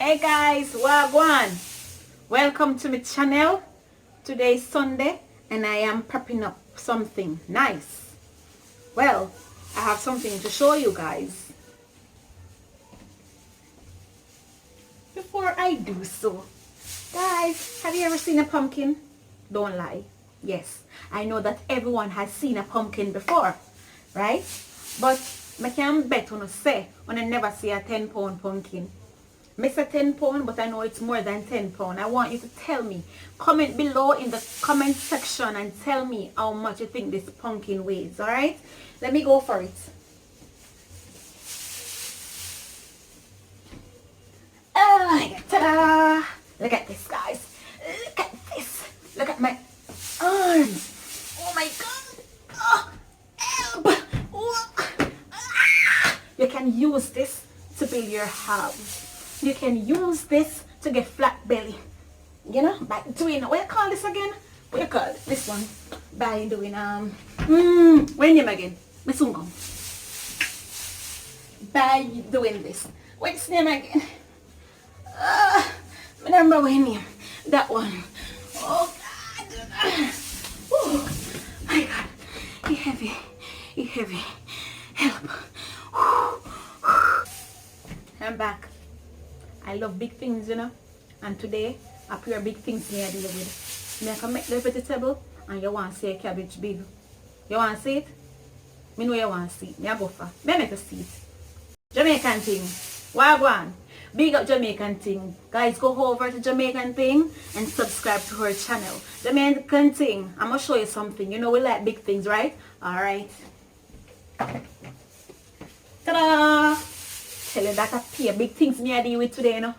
Hey guys, wagwan! Welcome to my channel. Today is Sunday and I am prepping up something nice. Well, I have something to show you guys. Before I do so, guys, have you ever seen a pumpkin? Don't lie. Yes, I know that everyone has seen a pumpkin before, right? But I can't bet on say when I never see a 10-pound pumpkin. I say 10 pound, but I know it's more than 10 pound. I want you to tell me. Comment below in the comment section and tell me how much you think this pumpkin weighs, alright? Let me go for it. Ta-da! Look at this, guys. Look at this. Look at my arms. Oh my god. Oh, help. Oh. Ah. You can use this to build your house. You can use this to get flat belly. You know, by doing, what you call this again? What you call this one? By doing, when name again? My soon come. By doing this. What's name again? Remember when name? That one. Oh God. Oh my God. He heavy. He heavy. Help. I'm back. I love big things, you know. And today, I pure big things me I deal with. I can make the vegetable and you want to see a cabbage big. You want to see it? Me know you want to see it. Me I go for. Me make you see it. Jamaican thing. Wagwan. Big up Jamaican thing. Guys, go over to Jamaican thing and subscribe to her channel. Jamaican thing. I'm going to show you something. You know we like big things, right? Alright. Ta-da! Tell you that I pay big things me I deal with today, you know.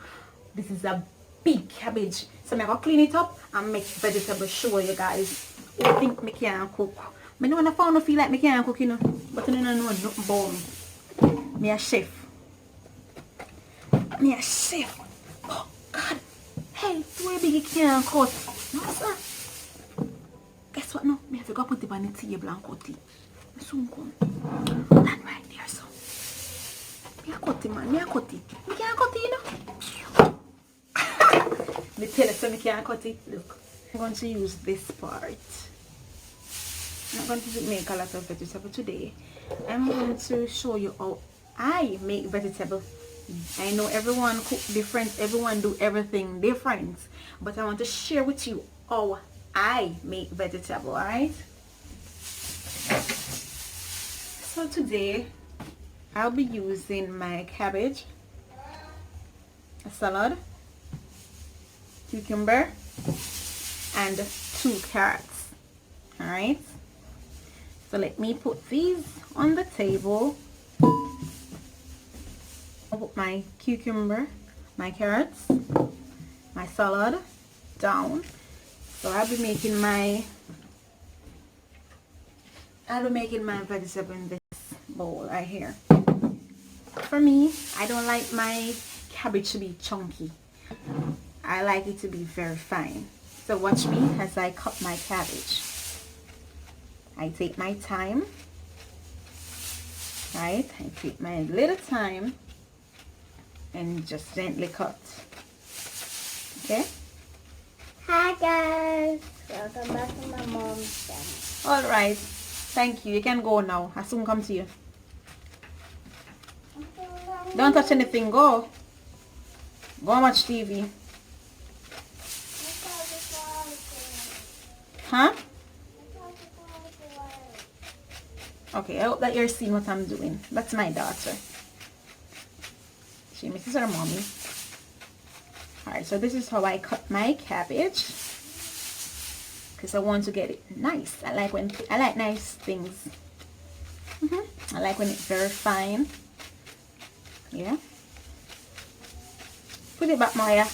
This is a big cabbage. So I'm going to clean it up and make vegetable show you guys. Who think me can cook? I know when I found feel like me can cook, you know. But I don't know nothing about me. Me a chef. Me a chef. Oh God. Hey, the way big you can cut. No sir. Guess what no? Me have to go put it on the table and cut it. I soon come. That right there so. Me a cut it, man. Me a cut it. Me can't cut it, you know. Me tell you so me can't cut it. Look. I'm going to use this part. I'm not going to make a lot of vegetable today. I'm going to show you how I make vegetable. I know everyone cook different. Everyone do everything different. But I want to share with you how I make vegetable, alright? So today, I'll be using my cabbage, a salad, cucumber, and 2 carrots. Alright? So let me put these on the table. I'll put my cucumber, my carrots, my salad down. So I'll be making my vegetable in this bowl right here. For me, I don't like my cabbage to be chunky. I like it to be very fine. So watch me as I cut my cabbage. I take my time, right? I take my little time and just gently cut. Okay? Hi guys! Welcome back to my mom's channel. Alright. Thank you. You can go now. I'll soon come to you. Don't touch anything. Go. Go and watch TV. Huh? Okay, I hope that you're seeing what I'm doing. That's my daughter. She misses her mommy. Alright, so this is how I cut my cabbage. Because I want to get it nice. I like nice things. I like when it's very fine. Yeah. Put it back, Maya.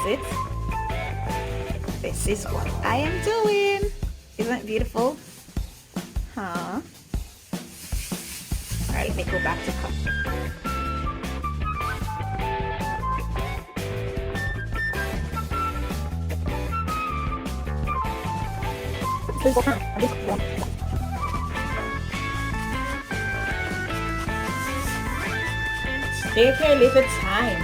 it. This is what I am doing. Isn't it beautiful? Huh? Alright, let me go back to cut. Stay here a little time.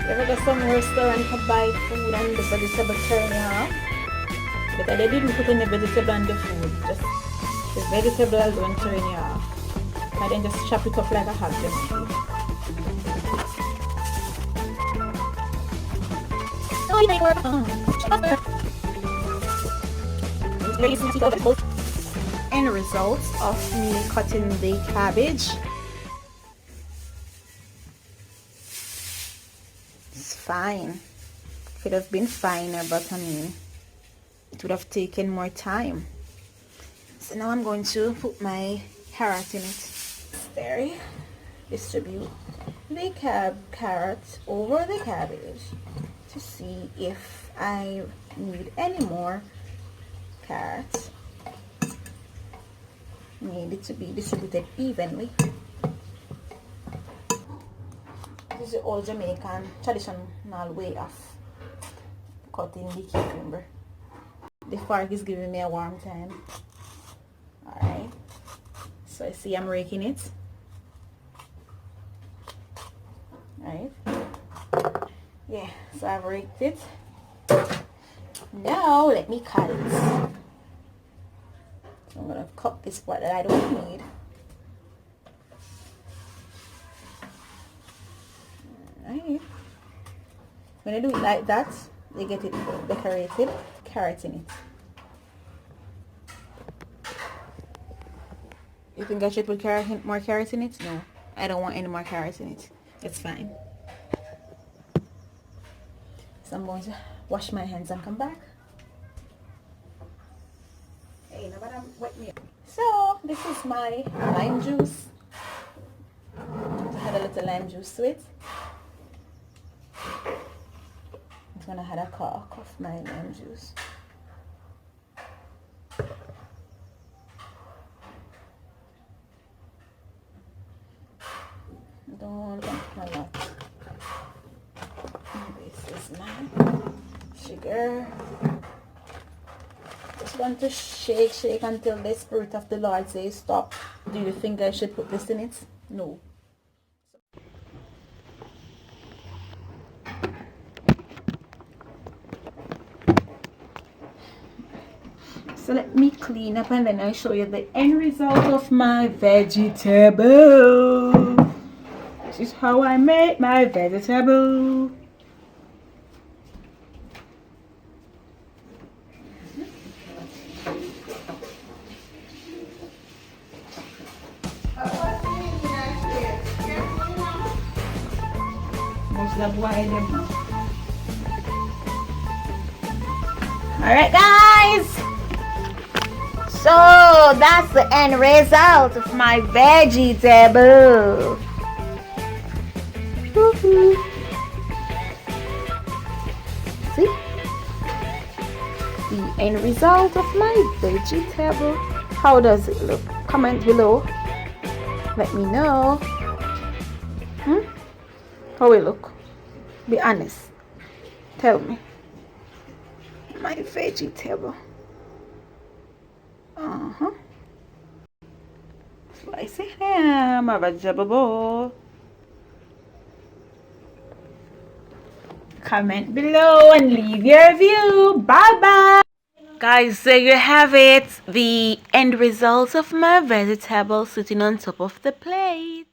You ever go somewhere restaurant to buy food and the vegetable turn you off? Because they didn't put any vegetable on the food. Just the vegetable alone turn you off. And then just chop it up like a hot dog. End results of me cutting the cabbage. It's fine. Could have been finer, but I mean, it would have taken more time. So now I'm going to put my carrot in it. There, distribute the carrot over the cabbage to see if I need any more carrots. Need it to be distributed evenly. This is the old Jamaican traditional way of cutting the cucumber. The fork is giving me a warm time. Alright, so I see I'm raking it. Alright, yeah, so I've raked it. Now let me cut it. So I'm gonna cut this part that I don't need. Alright, when I do it like that, they get it decorated. Carrot in it. You think I should put more carrots in it? No, I don't want any more carrots in it. It's fine. So I'm going to wash my hands and come back. Hey, now but wet me up. So this is my lime juice. I add a little lime juice to it. I'm gonna add a cork of my lime juice. Don't want a lot. This is my sugar. Just want to shake until the Spirit of the Lord says stop. Do you think I should put this in it? No. So let me clean up and then I'll show you the end result of my vegetable. This is how I make my vegetable. Alright guys, so that's the end result of my vegetable. See? The end result of my vegetable. How does it look? Comment below. Let me know. How it look? Be honest. Tell me. My vegetable. Slicey ham, a vegetable bowl. Comment below and leave your review. Bye bye. Guys, there you have it. The end result of my vegetable sitting on top of the plate.